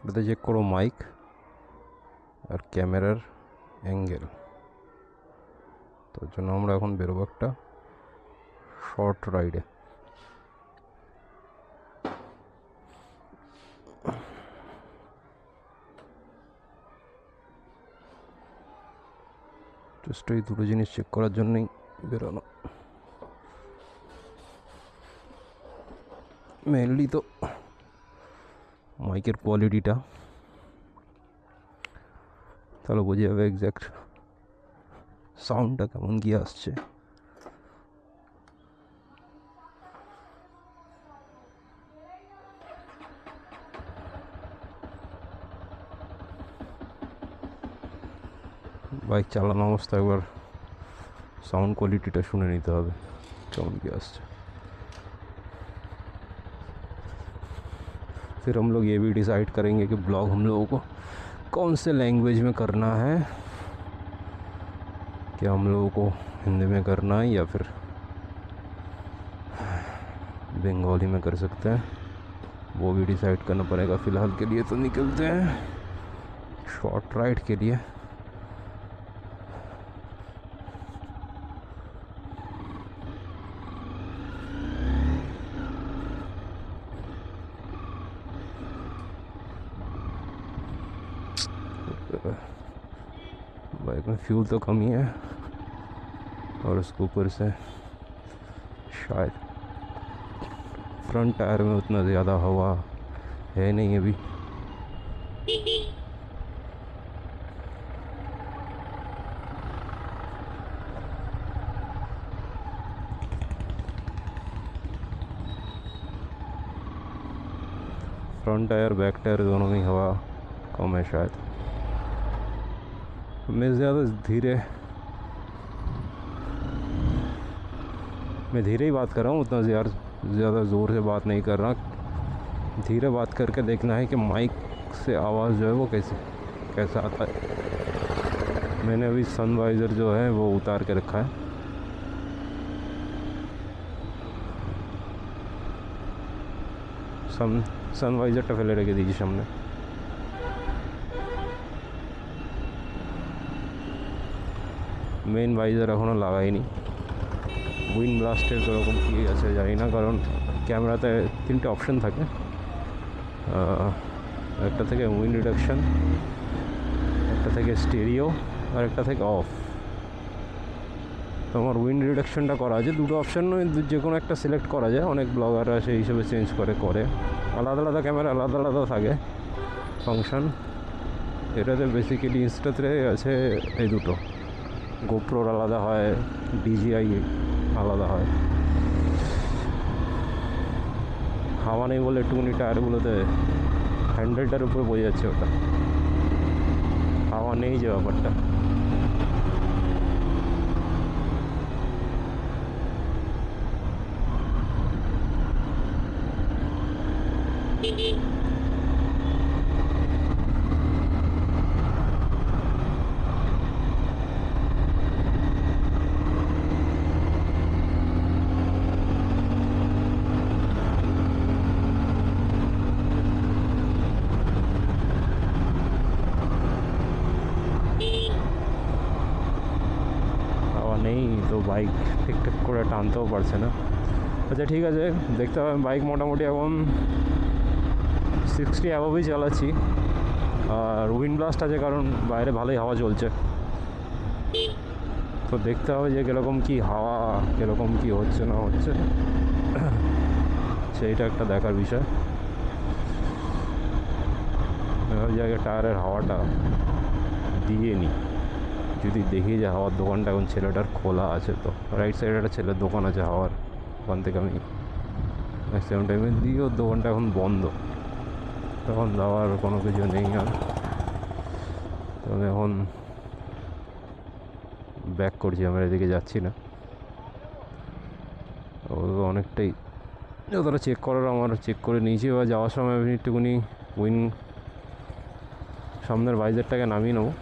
এটাতে চেক করো মাইক আর ক্যামেরার অ্যাঙ্গেল। তার জন্য আমরা এখন বেরোবো একটা শর্ট রাইডে। জাস্ট এই দুটো জিনিস চেক করার জন্যই বেরোনো। মেনলি তো মাইকের কোয়ালিটিটা, তাহলে বোঝা যাবে এক্স্যাক্ট সাউন্ডটা কেমন গিয়ে আসছে। বাইক চালানো অবস্থায় একবার साउंड क्वालिटी शुने निते होबे केमन की आसছে। फिर हम लोग ये भी डिसाइड करेंगे कि ब्लॉग हम लोगों को कौन से लैंग्वेज में करना है, क्या हम लोगों को हिंदी में करना है या फिर बंगाली में कर सकते हैं, वो भी डिसाइड करना पड़ेगा। फ़िलहाल के लिए तो निकलते हैं शॉर्ट राइड के लिए। बाइक में फ्यूल तो कम ही है और उसके ऊपर से शायद फ्रंट टायर में उतना ज़्यादा हवा है नहीं अभी। फ्रंट टायर बैक टायर दोनों में हवा कम है शायद। मैं धीरे ही बात कर रहा हूँ, उतना ज़्यादा ज़ोर से बात नहीं कर रहा। धीरे बात करके देखना है कि माइक से आवाज़ जो है वो कैसा आता है। मैंने अभी सनवाइज़र जो है वो उतार के रखा है। सनवाइज़र फैले रखे दीजिए सामने। मेन वाइजर एखोनो लागाइनी। उइंड ब्लास्टर कীরকম কী আছে জানি না, কারণ ক্যামেরাতে তিনটে অপশন থাকে, একটা থেকে উইন্ড রিডাকশন, একটা থেকে স্টেরিও আর একটা থেকে অফ। তো আমার উইন্ড রিডাকশনটা করা আছে, দুটো অপশন যে কোনো একটা সিলেক্ট করা যায়। অনেক ব্লগাররা সেই হিসেবে চেঞ্জ করে আলাদা আলাদা ক্যামেরা আলাদা আলাদা থাকে ফাংশন। এটাতে বেসিক্যালি ইনস্টাতে আছে এই দুটো, গোপ্রোর আলাদা হয়, ডিজিআই আলাদা হয়। হাওয়া নেই বলে একটুখানি টায়ারগুলোতে হ্যান্ডেলটার উপরে বোঝা যাচ্ছে ওটা হাওয়া নেই যে ব্যাপারটা। নেই তো বাইক ঠিকঠাক করে টানতেও পারছে না। আচ্ছা ঠিক আছে, দেখতে হবে। বাইক মোটামুটি এখন 60 অ্যাবভই চালাচ্ছি, আর উইন্ড ব্লাস্ট আছে কারণ বাইরে ভালোই হাওয়া চলছে। তো দেখতে হবে যে কীরকম কী হাওয়া, কীরকম কী হচ্ছে না হচ্ছে, সেইটা একটা দেখার বিষয়। ওই জায়গায় টায়ারের হাওয়াটা দিয়ে নিই, যদি দেখি যে হাওয়ার দোকানটা এখন ছেলেটার খোলা আছে, তো রাইট সাইডে একটা ছেলের দোকান আছে হাওয়ার, ওখান থেকে আমি ম্যাক্সিমাম টাইমে দিই। ওর দোকানটা এখন বন্ধ, তখন দেওয়ার কোনো কিছু নেই আর। তো আমি এখন ব্যাক করছি, আমার এদিকে যাচ্ছি না। অনেকটাই যতটা চেক করার আমার চেক করে নিয়েছি। এবার যাওয়ার সময় আমি একটুখানি সামনের ভাইজারটাকে নামিয়ে নেবো।